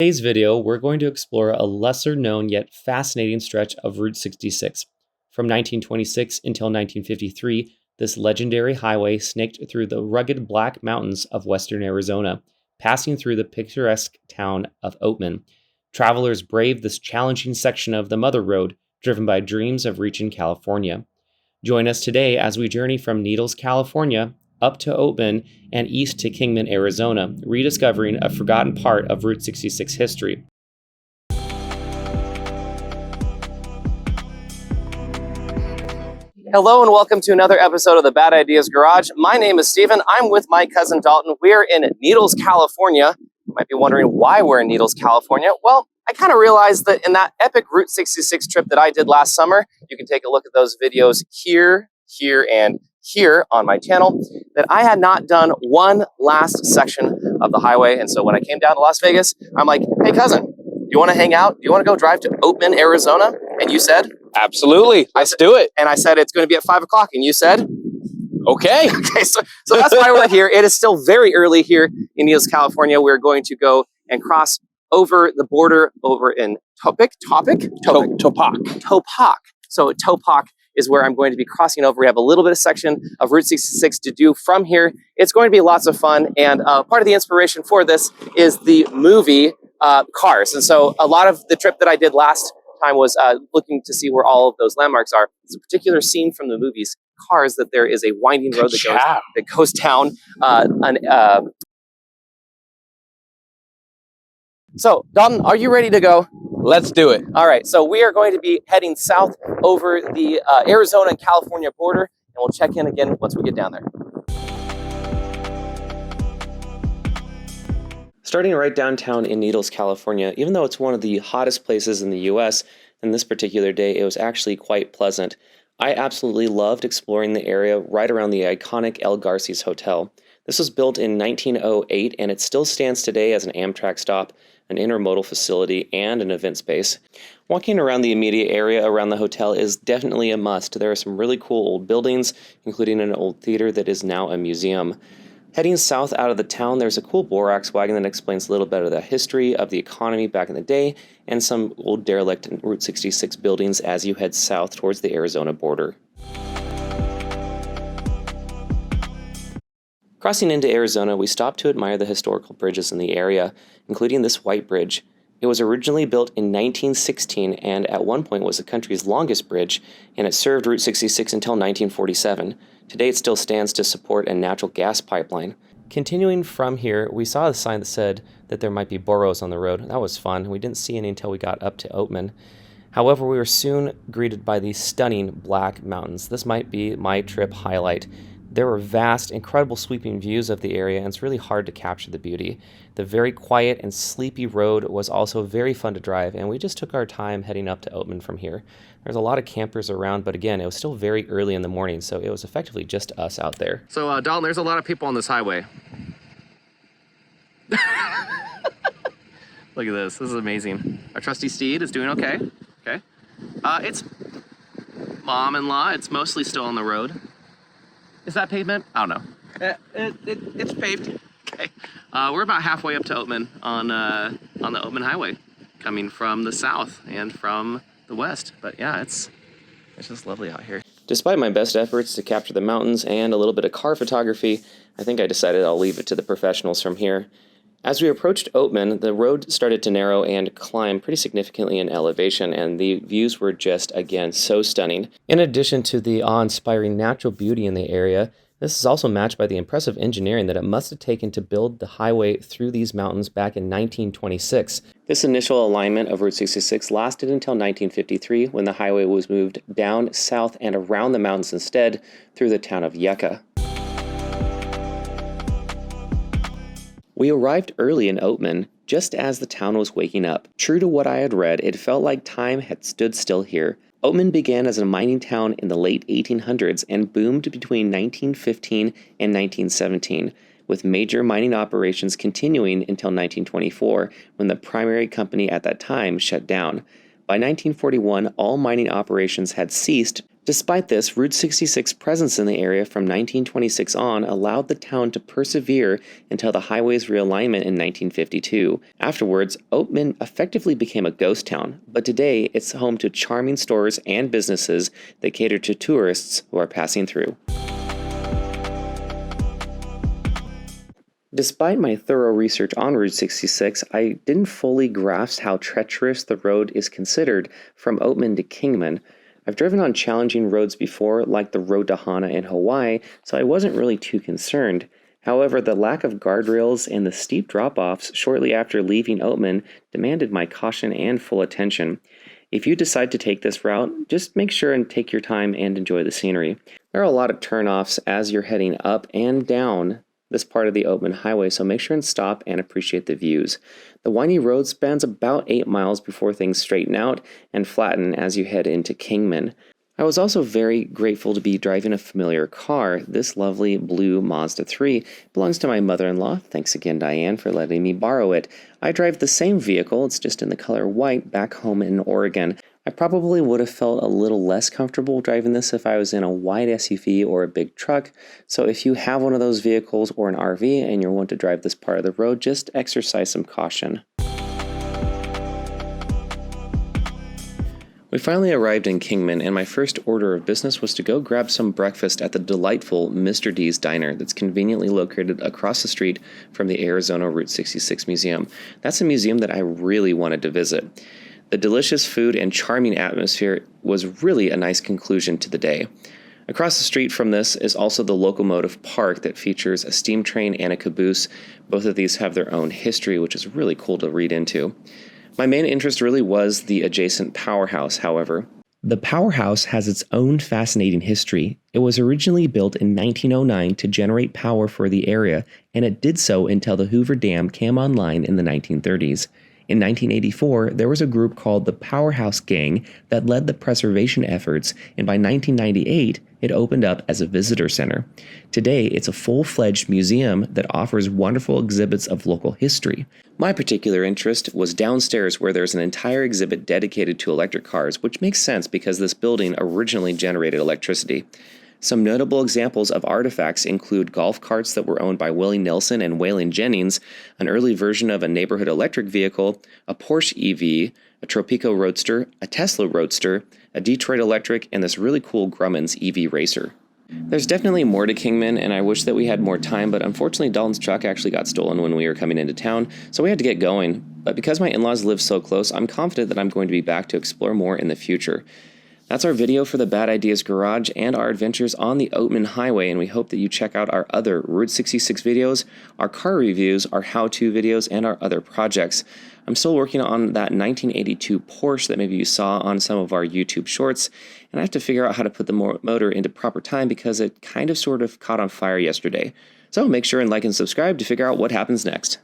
In today's video, we're going to explore a lesser known yet fascinating stretch of Route 66. From 1926 until 1953, this legendary highway snaked through the rugged Black Mountains of western Arizona, passing through the picturesque town of Oatman. Travelers braved this challenging section of the Mother Road, driven by dreams of reaching California. Join us today as we journey from Needles, California, up to Oatman and east to Kingman, Arizona, rediscovering a forgotten part of Route 66 history. Hello and welcome to another episode of the Bad Ideas Garage. My name is Steven. I'm with my cousin Dalton. We're in Needles, California. You might be wondering why we're in Needles, California. Well, I kind of realized that in that epic Route 66 trip that I did last summer, you can take a look at those videos here, and here on my channel, that I had not done one last section of the highway. And so when I came down to Las Vegas, I'm like, hey cousin, do you want to hang out? Do you want to go drive to Oatman, Arizona? And you said? Absolutely. Let's do it. And I said, it's going to be at 5 o'clock. And you said? Okay. Okay, so that's why we're here. It is still very early here in Needles, California. We're going to go and cross over the border over in Topic. So Topac is where I'm going to be crossing over. We have a little bit of section of Route 66 to do from here. It's going to be lots of fun. And part of the inspiration for this is the movie Cars. And so a lot of the trip that I did last time was looking to see where all of those landmarks are. It's a particular scene from the movies Cars that there is a winding road that goes down So, Dalton, are you ready to go? Let's do it. All right, so we are going to be heading south over the Arizona and California border, and we'll check in again once we get down there. Starting right downtown in Needles, California, even though it's one of the hottest places in the US, on this particular day it was actually quite pleasant. I absolutely loved exploring the area right around the iconic El Garces Hotel. This was built in 1908 and it still stands today as an Amtrak stop, an intermodal facility, and an event space. Walking around the immediate area around the hotel is definitely a must. There are some really cool old buildings, including an old theater that is now a museum. Heading south out of the town, there's a cool borax wagon that explains a little bit of the history of the economy back in the day, and some old derelict Route 66 buildings as you head south towards the Arizona border. Crossing into Arizona, we stopped to admire the historical bridges in the area, including this white bridge. It was originally built in 1916 and at one point was the country's longest bridge, and it served Route 66 until 1947. Today it still stands to support a natural gas pipeline. Continuing from here, we saw a sign that said that there might be burros on the road. That was fun. We didn't see any until we got up to Oatman. However, we were soon greeted by these stunning Black Mountains. This might be my trip highlight. There were vast, incredible sweeping views of the area, and it's really hard to capture the beauty. The very quiet and sleepy road was also very fun to drive, and we just took our time heading up to Oatman from here. There's a lot of campers around, but again, it was still very early in the morning, so it was effectively just us out there. So, Dalton, there's a lot of people on this highway. Look at this. This is amazing. Our trusty steed is doing okay. Okay. It's mom-in-law. It's mostly still on the road. Is that pavement? I don't know. It's paved. Okay. We're about halfway up to Oatman on the Oatman Highway, coming from the south and from the west. But yeah, it's just lovely out here. Despite my best efforts to capture the mountains and a little bit of car photography, I think I decided I'll leave it to the professionals from here. As we approached Oatman, the road started to narrow and climb pretty significantly in elevation, and the views were just, again, so stunning. In addition to the awe-inspiring natural beauty in the area, this is also matched by the impressive engineering that it must have taken to build the highway through these mountains back in 1926. This initial alignment of Route 66 lasted until 1953, when the highway was moved down, south, and around the mountains instead through the town of Yucca. We arrived early in Oatman, just as the town was waking up. True to what I had read, it felt like time had stood still here. Oatman began as a mining town in the late 1800s and boomed between 1915 and 1917, with major mining operations continuing until 1924, when the primary company at that time shut down. By 1941, all mining operations had ceased, Despite this, Route 66's presence in the area from 1926 on allowed the town to persevere until the highway's realignment in 1952. Afterwards, Oatman effectively became a ghost town, but today it's home to charming stores and businesses that cater to tourists who are passing through. Despite my thorough research on Route 66, I didn't fully grasp how treacherous the road is considered from Oatman to Kingman. I've driven on challenging roads before, like the road to Hana in Hawaii, so I wasn't really too concerned. However, the lack of guardrails and the steep drop-offs shortly after leaving Oatman demanded my caution and full attention. If you decide to take this route, just make sure and take your time and enjoy the scenery. There are a lot of turnoffs as you're heading up and down this part of the Oatman Highway, so make sure and stop and appreciate the views. The windy road spans about 8 miles before things straighten out and flatten as you head into Kingman. I was also very grateful to be driving a familiar car. This lovely blue Mazda 3 belongs to my mother-in-law. Thanks again, Diane, for letting me borrow it. I drive the same vehicle, it's just in the color white, back home in Oregon. I probably would have felt a little less comfortable driving this if I was in a wide SUV or a big truck, so if you have one of those vehicles or an RV and you want to drive this part of the road, just exercise some caution. We finally arrived in Kingman, and my first order of business was to go grab some breakfast at the delightful Mr. D's Diner that's conveniently located across the street from the Arizona Route 66 Museum. That's a museum that I really wanted to visit. The delicious food and charming atmosphere was really a nice conclusion to the day. Across the street from this is also the locomotive park that features a steam train and a caboose. Both of these have their own history, which is really cool to read into. My main interest really was the adjacent powerhouse, however. The powerhouse has its own fascinating history. It was originally built in 1909 to generate power for the area, and it did so until the Hoover Dam came online in the 1930s. In 1984, there was a group called the Powerhouse Gang that led the preservation efforts, and by 1998, it opened up as a visitor center. Today, it's a full-fledged museum that offers wonderful exhibits of local history. My particular interest was downstairs, where there's an entire exhibit dedicated to electric cars, which makes sense because this building originally generated electricity. Some notable examples of artifacts include golf carts that were owned by Willie Nelson and Waylon Jennings, an early version of a neighborhood electric vehicle, a Porsche EV, a Tropico Roadster, a Tesla Roadster, a Detroit Electric, and this really cool Grumman's EV racer. There's definitely more to Kingman, and I wish that we had more time, but unfortunately Dalton's truck actually got stolen when we were coming into town, so we had to get going. But because my in-laws live so close, I'm confident that I'm going to be back to explore more in the future. That's our video for the Bad Ideas Garage and our adventures on the Oatman Highway, and we hope that you check out our other Route 66 videos, our car reviews, our how-to videos, and our other projects. I'm still working on that 1982 Porsche that maybe you saw on some of our YouTube shorts, and I have to figure out how to put the motor into proper time because it kind of sort of caught on fire yesterday. So make sure and like and subscribe to figure out what happens next.